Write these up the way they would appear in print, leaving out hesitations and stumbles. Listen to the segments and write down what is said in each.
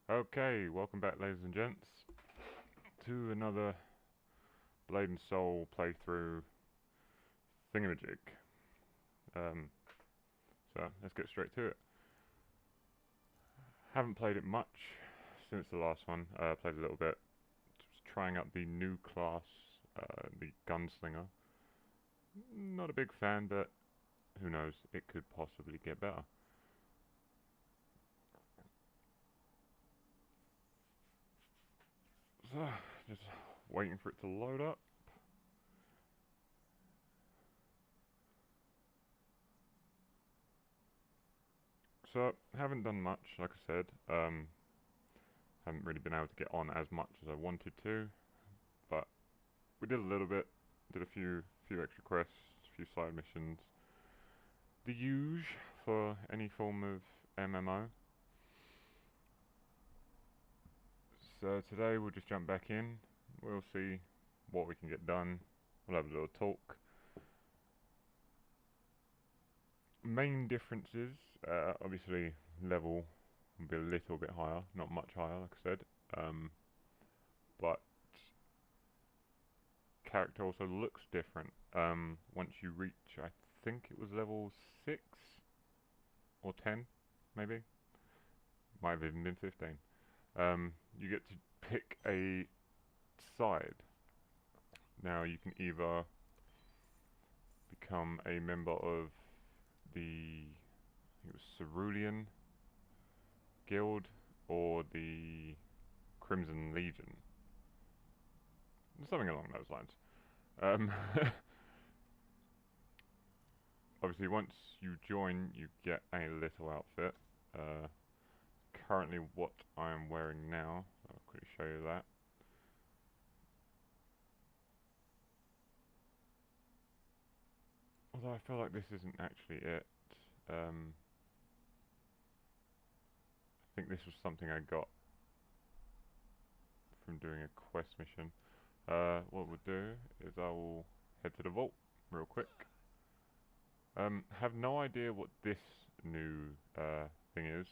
Okay, welcome back, ladies and gents, to another Blade and Soul playthrough thingamajig. Um, so let's get straight to it. Haven't played it much since the last one. Played a little bit. Just trying out the new class, the Gunslinger. Not a big fan, but who knows? It could possibly get better. So just waiting for it to load up. So haven't done much, like I said. Haven't really been able to get on as much as I wanted to, but we did a little bit. Did a few extra quests, a few side missions. The usual for any form of MMO. So today we'll just jump back in. We'll see what we can get done. We'll have a little talk. Main differences, obviously level will be a little bit higher, not much higher, like I said. But character also looks different. Once you reach, I think it was level 6 or 10, maybe. Might have even been 15. You get to pick a side. Now you can either become a member of the, I think it was Cerulean Guild or the Crimson Legion. Something along those lines. Um, Obviously once you join you get a little outfit. Currently what I'm wearing now, I'll quickly show you that. Although I feel like this isn't actually it. I think this was something I got from doing a quest mission. What we'll do is I will head to the vault real quick. Have no idea what this new thing is.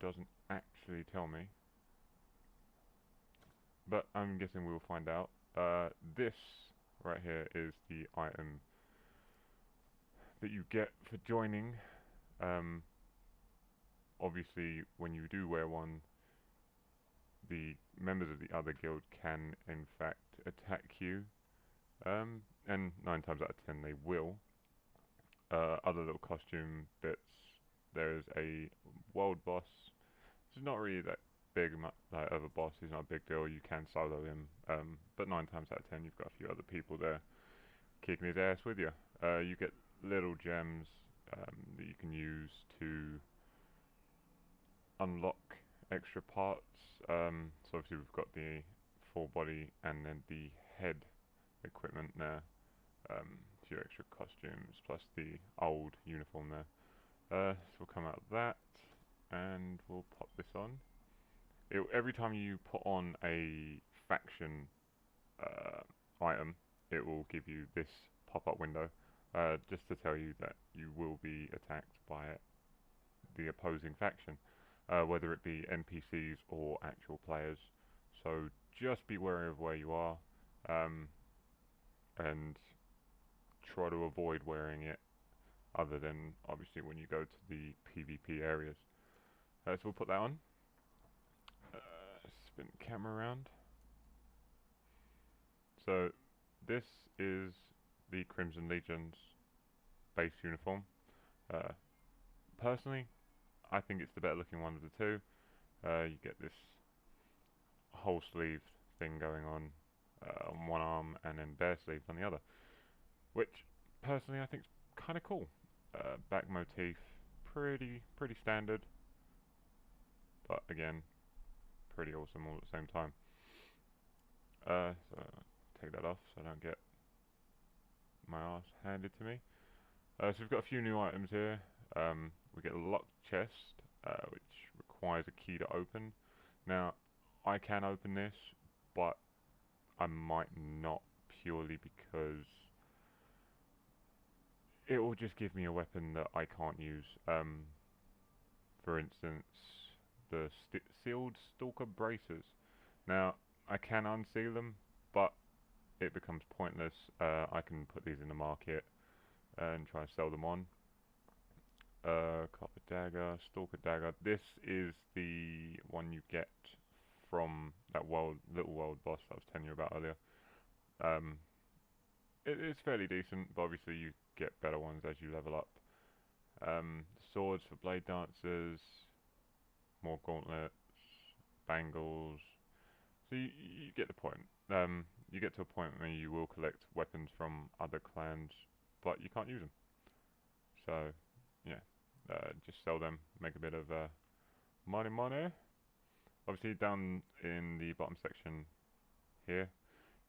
Doesn't actually tell me, but I'm guessing we'll find out. This right here is the item that you get for joining. Obviously, when you do wear one, the members of the other guild can, in fact, attack you, and 9 times out of 10 they will. Other little costume bits. There's a world boss. It's not really that big like of a boss. He's not a big deal. You can solo him, but 9 times out of 10 you've got a few other people there kicking his ass with you. You get little gems that you can use to unlock extra parts. So obviously we've got the full body and then the head equipment there. A few extra costumes plus the old uniform there. So we'll come out of that and we'll pop this on. Every time you put on a faction item, it will give you this pop-up window, just to tell you that you will be attacked by the opposing faction, whether it be NPCs or actual players. So just be wary of where you are, and try to avoid wearing it, other than obviously when you go to the PvP areas. So we'll put that on. Spin the camera around. So this is the Crimson Legion's base uniform. Personally, I think it's the better looking one of the two. You get this whole sleeve thing going on one arm and then bare sleeves on the other, which personally I think is kind of cool. Back motif, pretty standard, but again, pretty awesome all at the same time. So take that off so I don't get my ass handed to me. So we've got a few new items here. We get a locked chest, which requires a key to open. Now, I can open this, but I might not, purely because it will just give me a weapon that I can't use. For instance, the sealed stalker braces. Now, I can unseal them, but it becomes pointless. I can put these in the market and try and sell them on. Copper dagger, stalker dagger. This is the one you get from that little world boss I was telling you about earlier. Um, it is fairly decent, but obviously you get better ones as you level up. Swords for blade dancers, more gauntlets, bangles. So you get the point. You get to a point where you will collect weapons from other clans, but you can't use them. So, yeah, just sell them, make a bit of money. Obviously, down in the bottom section here,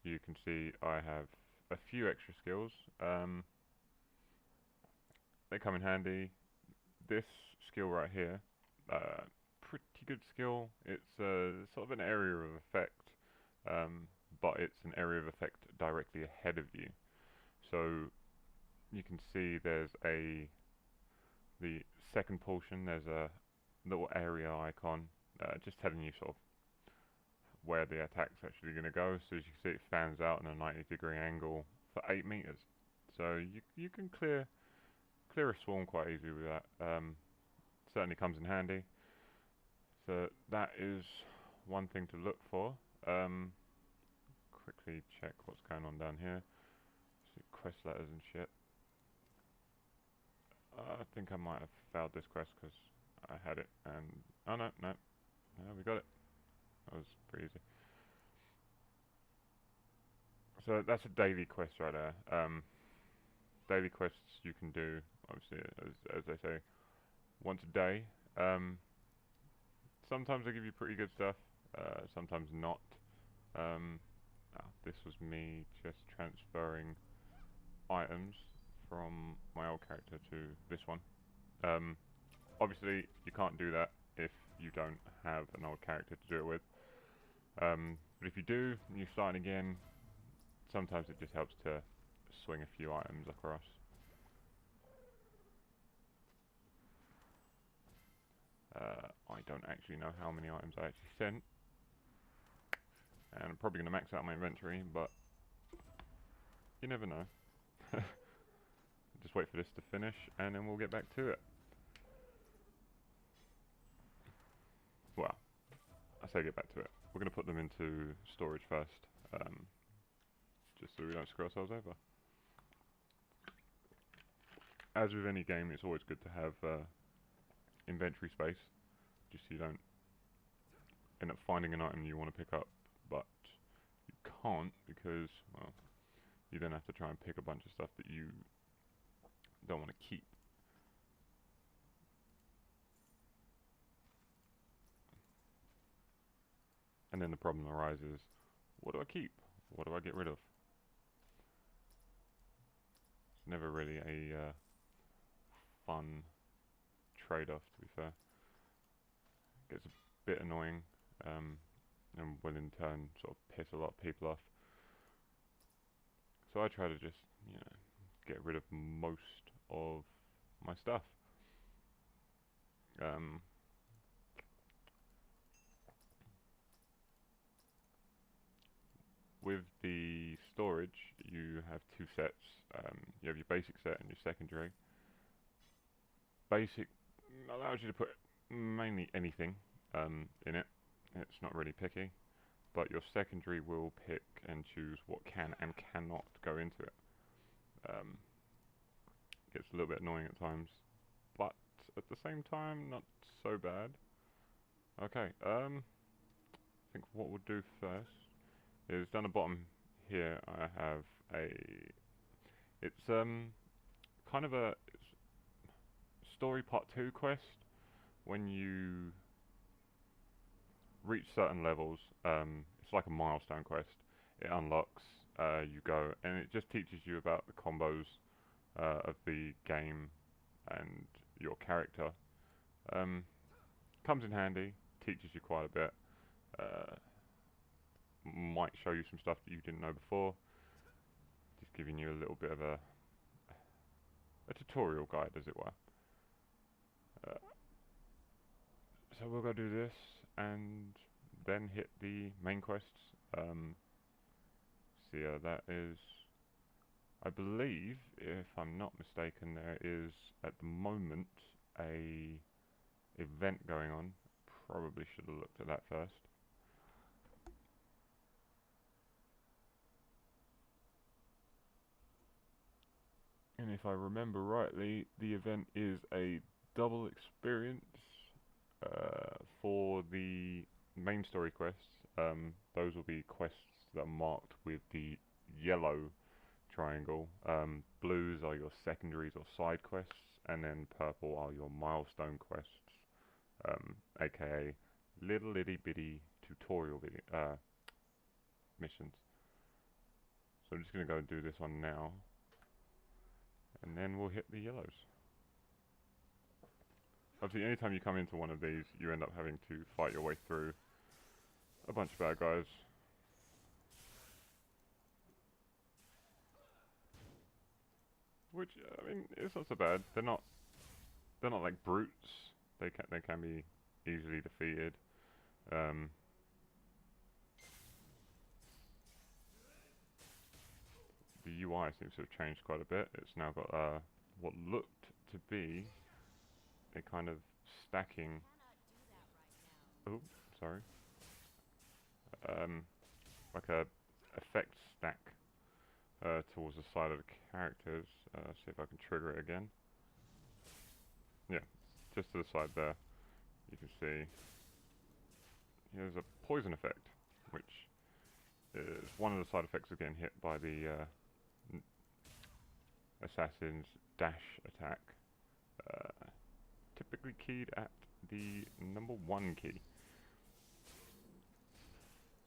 you can see I have a few extra skills. They come in handy. This skill right here, pretty good skill. It's sort of an area of effect, but it's an area of effect directly ahead of you. So you can see there's the second portion. There's a little area icon, just telling you sort of where the attack's actually going to go. So as you can see, it fans out in a 90-degree angle for 8 meters. So you can clear a swarm quite easily with that. Certainly comes in handy. So that is one thing to look for. Quickly check what's going on down here. See quest letters and shit. I think I might have failed this quest because I had it and... Oh no, we got it. That was pretty easy. So that's a daily quest right there. Daily quests you can do, obviously, as they say, once a day. Sometimes they give you pretty good stuff, sometimes not. This was me just transferring items from my old character to this one. Obviously, you can't do that if you don't have an old character to do it with. But if you do, and you're starting again, sometimes it just helps to swing a few items across. I don't actually know how many items I actually sent, and I'm probably going to max out my inventory, but you never know. Just wait for this to finish, and then we'll get back to it. Well, I say get back to it. We're going to put them into storage first, just so we don't screw ourselves over. As with any game, it's always good to have inventory space, just so you don't end up finding an item you want to pick up, but you can't because, well, you then have to try and pick a bunch of stuff that you don't want to keep. And then the problem arises, what do I keep? What do I get rid of? It's never really a fun trade-off, to be fair. It gets a bit annoying, and will in turn sort of piss a lot of people off. So I try to just, you know, get rid of most of my stuff. With the storage, you have two sets. You have your basic set and your secondary. Basic allows you to put mainly anything in it. It's not really picky, but your secondary will pick and choose what can and cannot go into it. Gets a little bit annoying at times, but at the same time, not so bad. Okay, I think what we'll do first is down the bottom here I have it's kind of a story part 2 quest. When you reach certain levels, it's like a milestone quest. It unlocks, you go, and it just teaches you about the combos of the game and your character. Comes in handy, teaches you quite a bit. Might show you some stuff that you didn't know before. Just giving you a little bit of a tutorial guide, as it were. So we'll go do this and then hit the main quests. So yeah, that is, I believe, if I'm not mistaken, there is at the moment a event going on. Probably should have looked at that first. And if I remember rightly, the event is a double experience for the main story quests. Those will be quests that are marked with the yellow triangle. Blues are your secondaries or side quests, and then purple are your milestone quests, aka little itty bitty tutorial missions. So I'm just going to go and do this one now, and then we'll hit the yellows. Obviously, anytime you come into one of these, you end up having to fight your way through a bunch of bad guys. Which, I mean, it's not so bad. They're not like brutes. They can be easily defeated. The UI seems to have changed quite a bit. It's now got what looked to be a kind of stacking. Oh, sorry. Like a effect stack towards the side of the characters. See if I can trigger it again. Yeah, just to the side there. You can see there's a poison effect, which is one of the side effects of getting hit by the assassin's dash attack. Typically keyed at the number 1 key.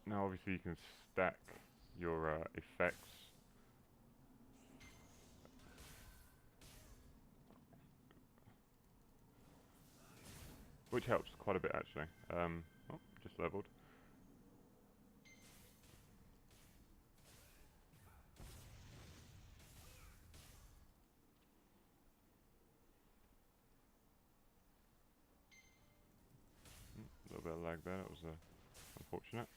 Now obviously you can stack your effects. Which helps quite a bit actually. Oh, just leveled. A little bit of lag there, that was unfortunate.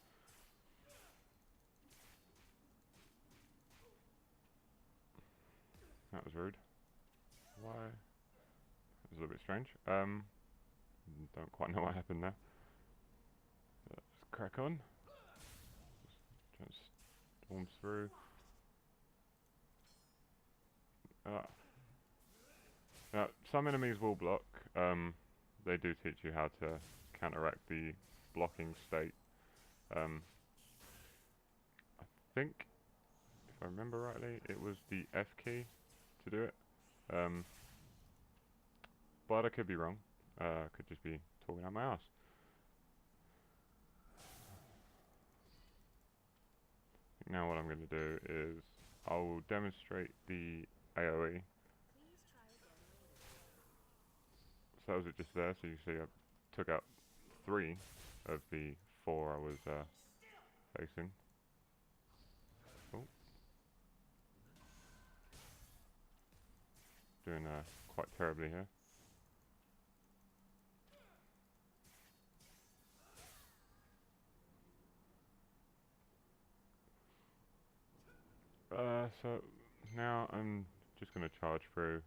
That was rude. Why? It was a little bit strange. Don't quite know what happened there. Let's crack on. Just trying to storm through. Now, some enemies will block. They do teach you how to counteract the blocking state. I think, if I remember rightly, it was the F key to do it. But I could be wrong. Could just be talking out my ass. Now what I'm going to do is I'll demonstrate the AoE. So that was it just there, so you see I took out 3 of the 4 I was facing. Oh. Doing quite terribly here. So now I'm just going to charge through,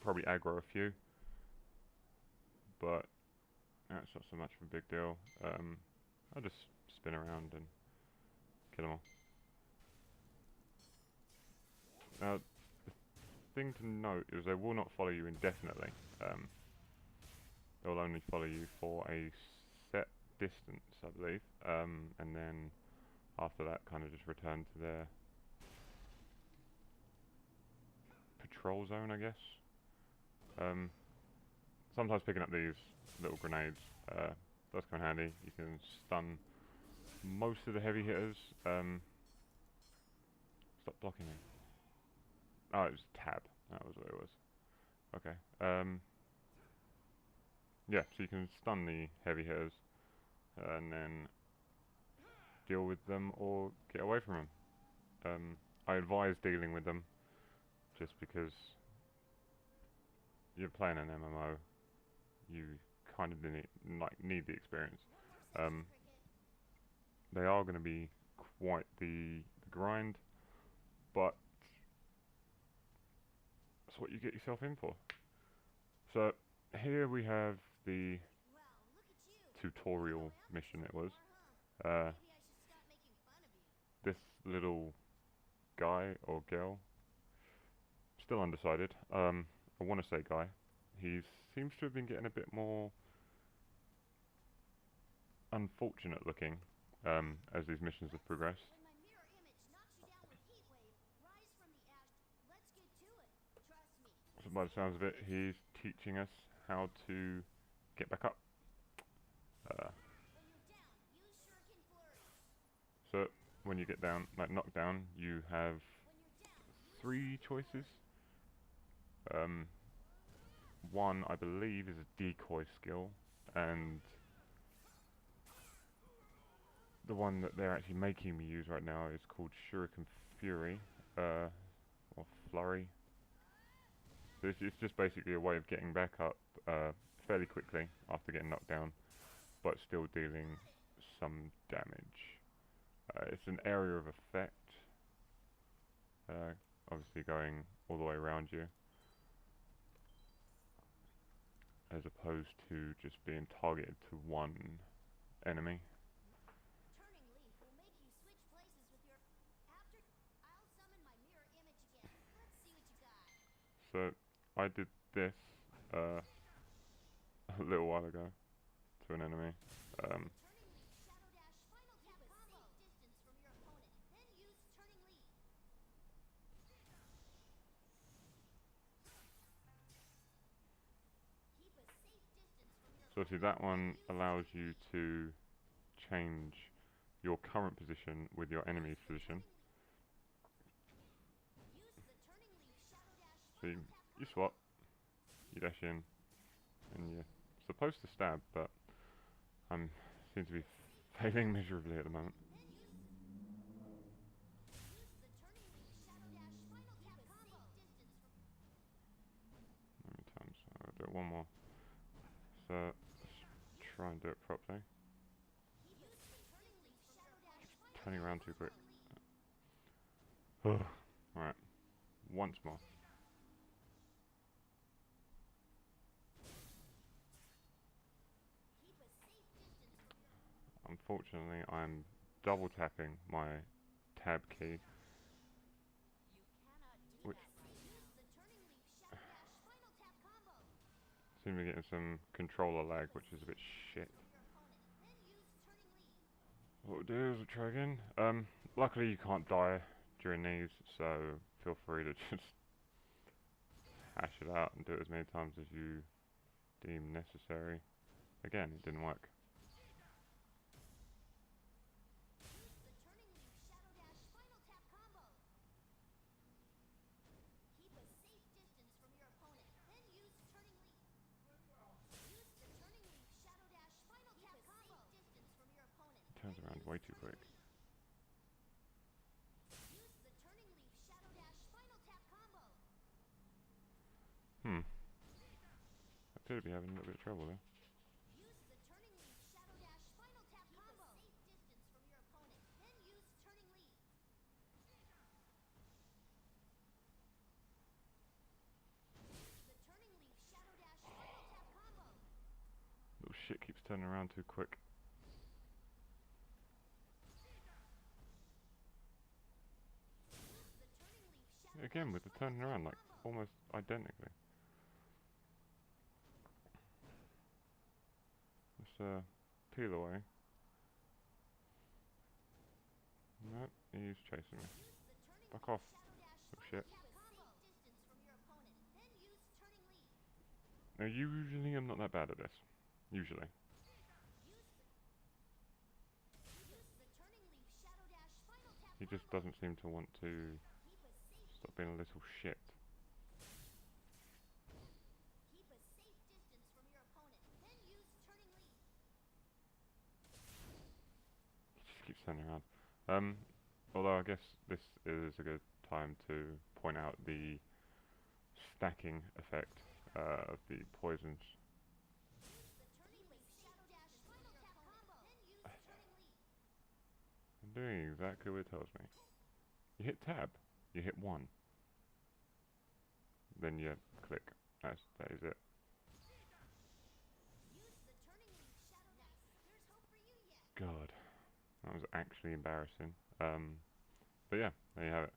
probably aggro a few, but that's not so much of a big deal. I'll just spin around and kill them all. Now, the thing to note is they will not follow you indefinitely. They'll only follow you for a set distance, I believe, and then after that kind of just return to their patrol zone, I guess. Sometimes picking up these little grenades does come in handy. You can stun most of the heavy hitters. Stop blocking me. Oh, it was tab. That was what it was. Okay. Yeah, so you can stun the heavy hitters and then deal with them or get away from them. I advise dealing with them just because you're playing an MMO. You kind of need the experience. Um, they are going to be quite the grind, but that's what you get yourself in for. So here we have the tutorial mission. It was this little guy or girl, still undecided. I want to say guy. He seems to have been getting a bit more unfortunate looking as these missions have progressed. So by the sounds of it, he's teaching us how to get back up. So when you get down, like knocked down, you have 3 choices. One, I believe, is a decoy skill, and the one that they're actually making me use right now is called Shuriken Fury, or Flurry. So it's just basically a way of getting back up fairly quickly after getting knocked down, but still dealing some damage. It's an area of effect, obviously going all the way around you, as opposed to just being targeted to one enemy. So I did this a little while ago to an enemy. So obviously that one allows you to change your current position with your enemy's position. So you swap, you dash in, and you're supposed to stab, but I seem to be failing miserably at the moment. How many times? I'll do it one more. So let's try and do it properly. Turning around too quick. Alright, once more. Unfortunately, I'm double tapping my tab key, which seems to be getting some controller lag, which is a bit shit. What we'll do is we'll try again. Luckily you can't die during these, so feel free to just hash it out and do it as many times as you deem necessary. Again, it didn't work. It turns around way too quick. I appear to be having a little bit of trouble there. Little shit keeps turning around too quick. Again with the turning around, like almost identically. Let's peel away. Nope, he's chasing me. Back off. Oh shit. Now usually I'm not that bad at this. Usually. He just doesn't seem to want to stop being a little shit. Just keeps turning around. Although I guess this is a good time to point out the stacking effect of the poisons. exactly what it tells me. You hit tab. You hit 1. Then you click. That is it. God, that was actually embarrassing. But yeah, there you have it.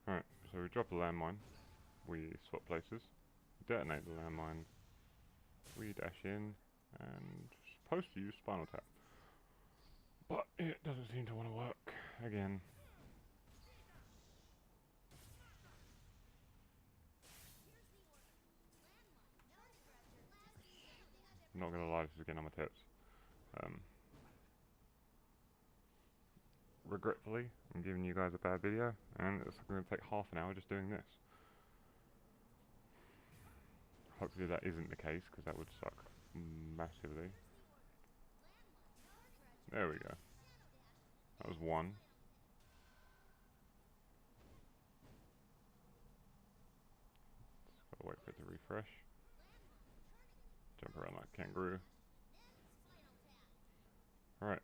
Alright, so we drop a landmine, we swap places, detonate the landmine, we dash in, and supposed to use Spinal Tap. But it doesn't seem to want to work again. I'm not gonna lie, this is getting on my tips. Regretfully, I'm giving you guys a bad video, and it's going to take half an hour just doing this. Hopefully that isn't the case, because that would suck massively. There we go. That was 1. Just gotta wait for it to refresh. Jump around like a kangaroo. Alright.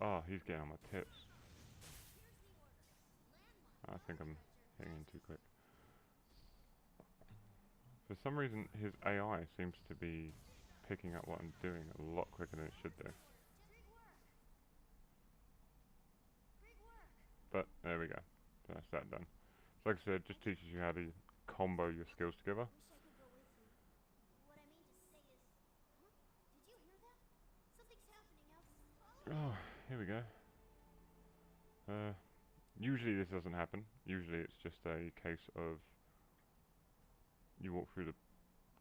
Oh, he's getting on my tips. I think I'm hitting in too quick. For some reason, his AI seems to be picking up what I'm doing a lot quicker than it should do. But there we go. That's that done. So like I said, it just teaches you how to combo your skills together. Oh, here we go. Usually this doesn't happen. Usually it's just a case of you walk through the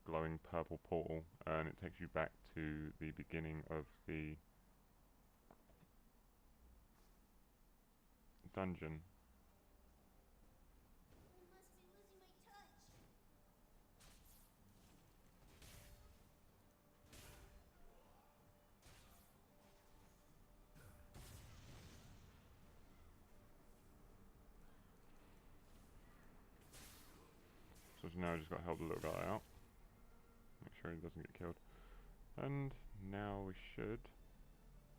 glowing purple portal and it takes you back to the beginning of the dungeon. So now I just got to help the little guy out. Make sure he doesn't get killed. And now we should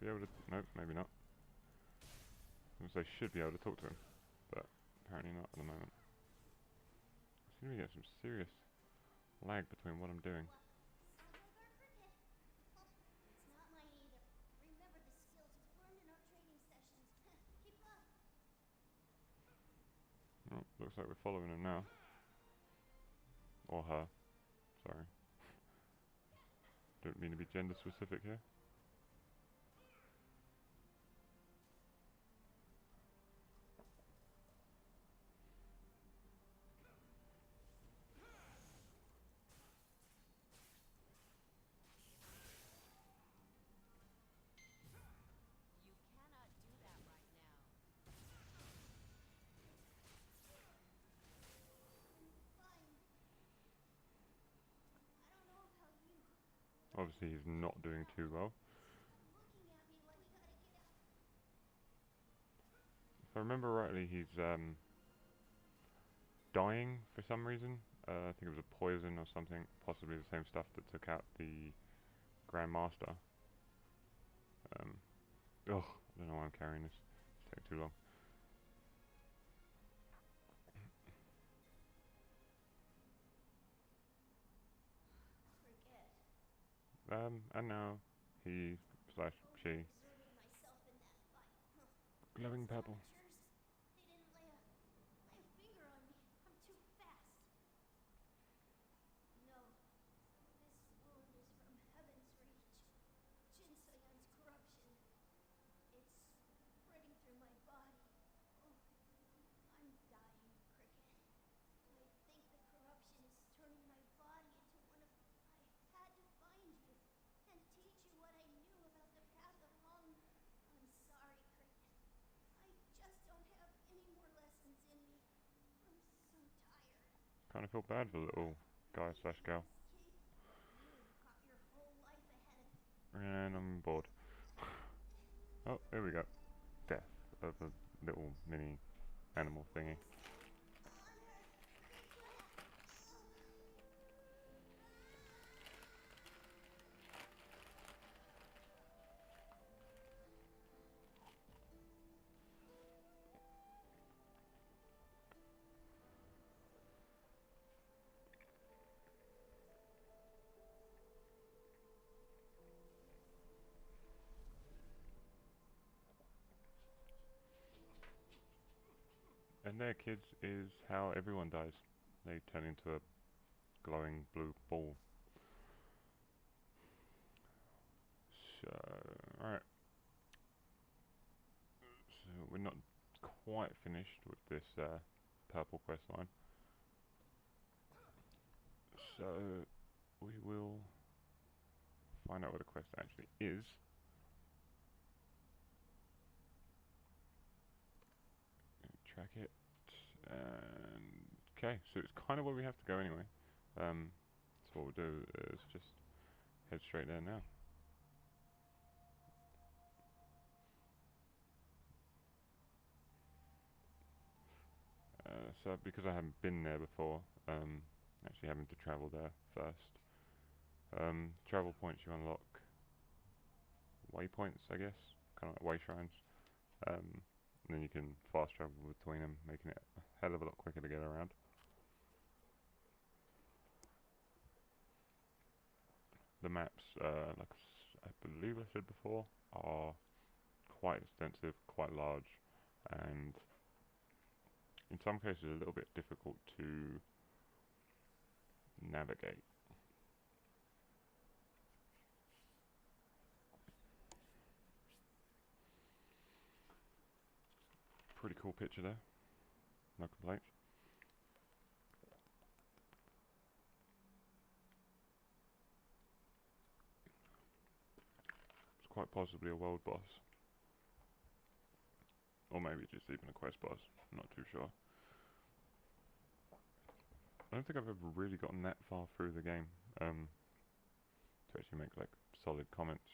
be able to... Nope, maybe not. I should be able to talk to him, but apparently not at the moment. I seem to be getting some serious lag between what I'm doing. Oh, looks like we're following him now. Or her. Sorry. Don't mean to be gender specific here. Obviously he's not doing too well. If I remember rightly, he's dying for some reason. I think it was a poison or something, possibly the same stuff that took out the Grandmaster. I don't know why I'm carrying this. It's taking too long. And now he slash she. Glowing purple. kind of feel bad for the little guy slash gal. And I'm bored. Oh, there we go. Death of a little mini animal thingy. And there, kids, is how everyone dies. They turn into a glowing blue ball. So, alright. So, we're not quite finished with this purple quest line. So, we will find out what the quest actually is. Track it. And okay, so it's kind of where we have to go anyway. So what we'll do is just head straight there now. So because I haven't been there before, actually having to travel there first. Travel points you unlock waypoints, I guess, kind of like way shrines. And then you can fast travel between them, making it a hell of a lot quicker to get around. The maps, like I believe I said before, are quite extensive, quite large, and in some cases a little bit difficult to navigate. Pretty cool picture there, no complaints. It's quite possibly a world boss. Or maybe just even a quest boss, I'm not too sure. I don't think I've ever really gotten that far through the game to actually make like solid comments.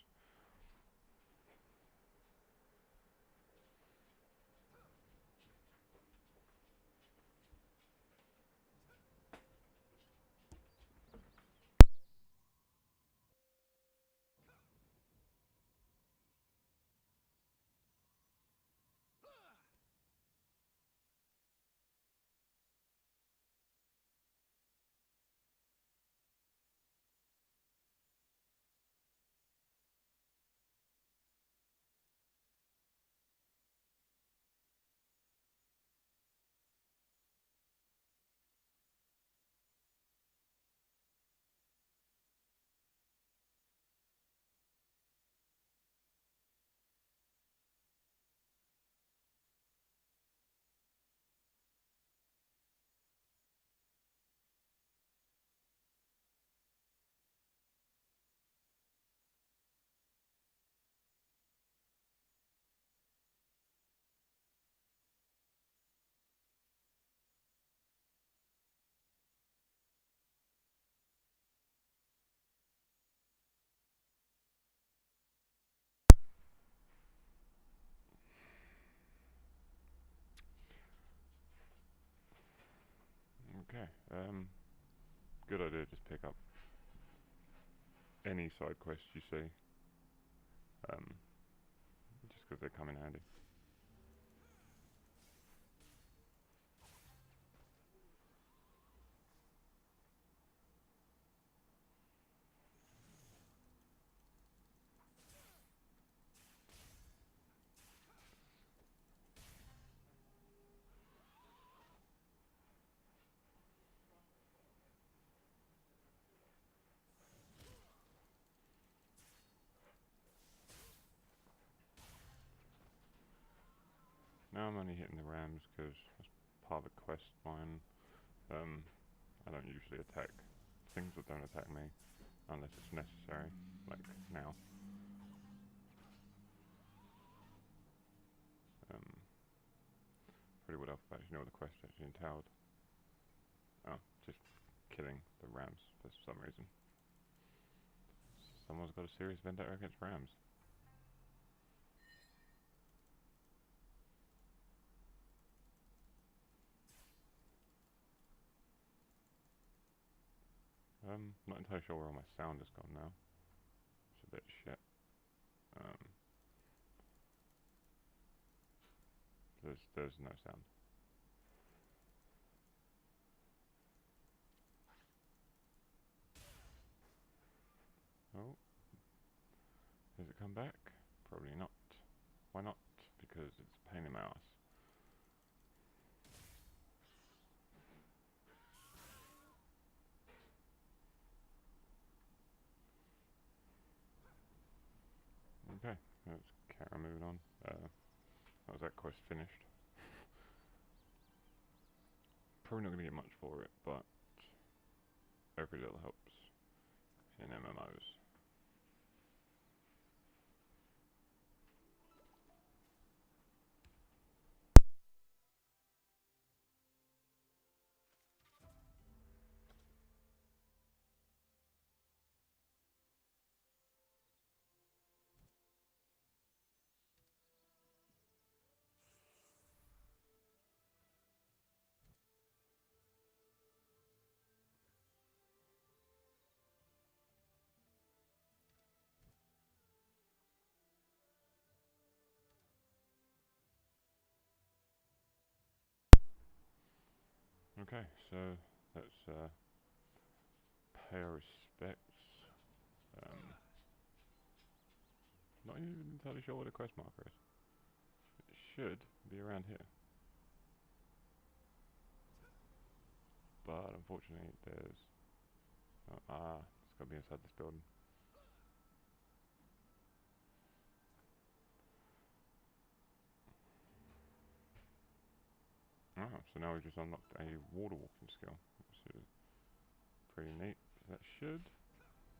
Okay, good idea, just pick up any side quests you see, just because they come in handy. Now I'm only hitting the rams because that's part of the quest line. I don't usually attack things that don't attack me unless it's necessary, like now. Pretty what else actually know what the quest actually entailed. Oh, just killing the Rams for some reason. Someone's got a serious vendetta against Rams. Not entirely sure where all my sound has gone now. It's a bit shit. There's no sound. Oh, has it come back? Probably not. Why not? Because it's a pain in the ass. Okay, let's carry moving on. That was that quest finished. Probably not going to get much for it, but every little helps in MMOs. Okay, so let's pay our respects. Not even entirely sure what a quest marker is. It should be around here. But unfortunately there's... it's got to be inside this building. So now we've just unlocked a water walking skill, which is pretty neat. That should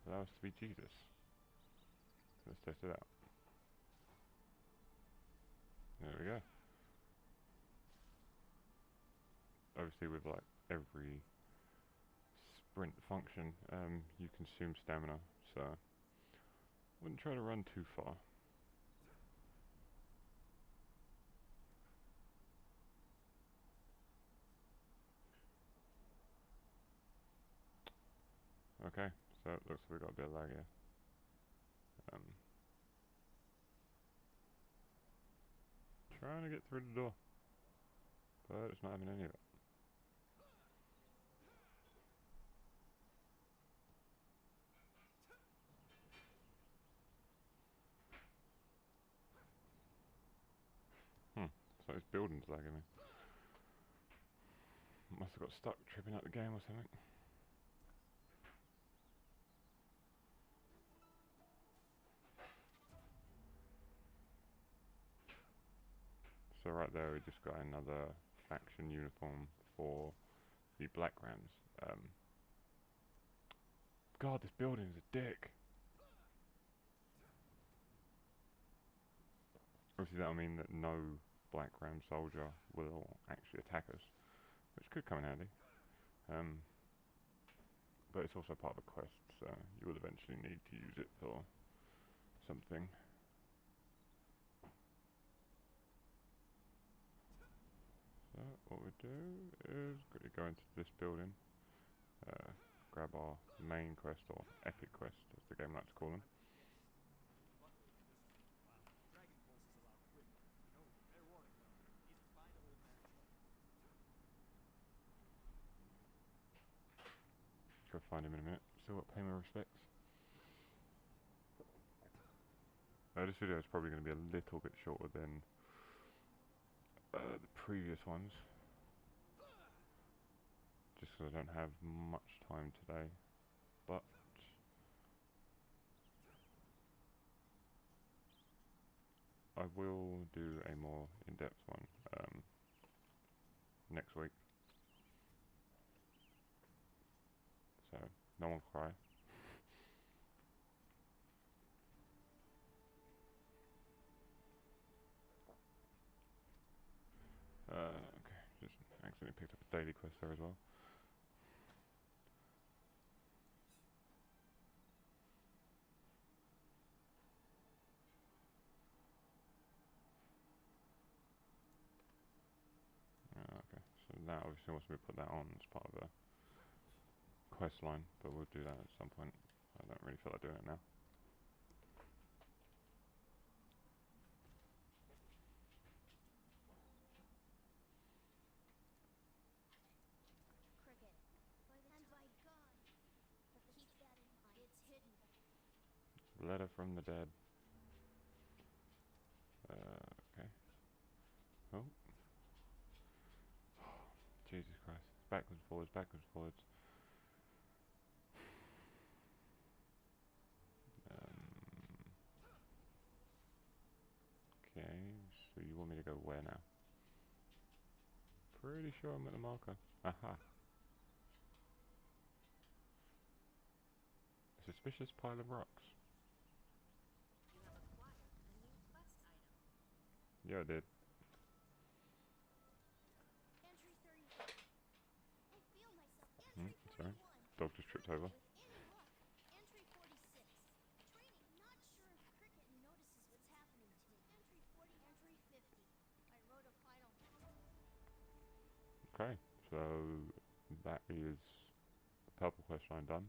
allow us to be Jesus. Let's test it out. There we go. Obviously with like every sprint function, you consume stamina, so wouldn't try to run too far. Okay, so it looks like we've got a bit of lag here. Trying to get through the door, but it's not having any of it. So this building's lagging me. Must have got stuck tripping out the game or something. So right there we just got another faction uniform for the Black Rams. God, this building's a dick. Obviously that'll mean that no Black Ram soldier will actually attack us, which could come in handy. But it's also part of a quest, so you will eventually need to use it for something. So what we do is quickly go into this building, grab our main quest, or epic quest as the game likes to call them. Go find him in a minute. Still got pay my respects. This video is probably going to be a little bit shorter than the previous ones, just because I don't have much time today, but I will do a more in-depth one next week, so no one cry. Okay, just accidentally picked up a daily quest there as well. obviously wants me to put that on as part of the quest line, but we'll do that at some point. I don't really feel like doing it now. Letter from the dead. Okay. Oh. Jesus Christ. Backwards, forwards, backwards, forwards. Okay, so you want me to go where now? Pretty sure I'm at the marker. Aha. A suspicious pile of rocks. Yeah, I did. Sorry. Dog just tripped over. Okay, so that is the purple quest line done.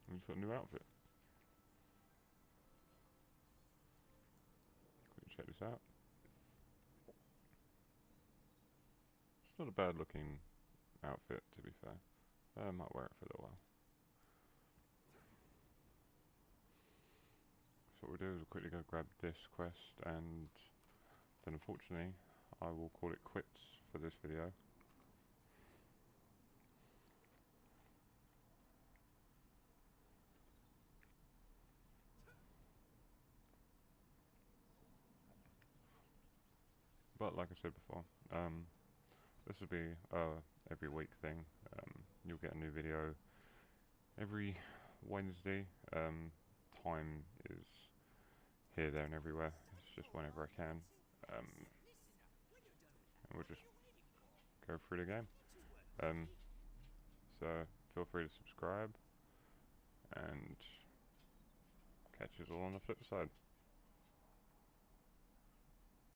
We just got a new outfit. Quickly check this out. It's not a bad looking outfit, to be fair. I might wear it for a little while. So what we'll do is we'll quickly go grab this quest, and then unfortunately I will call it quits for this video. But like I said before, this will be every week thing. You'll get a new video every Wednesday. Time is here, there and everywhere. It's just whenever I can. And we'll just go through the game. So feel free to subscribe and catch us all on the flip side.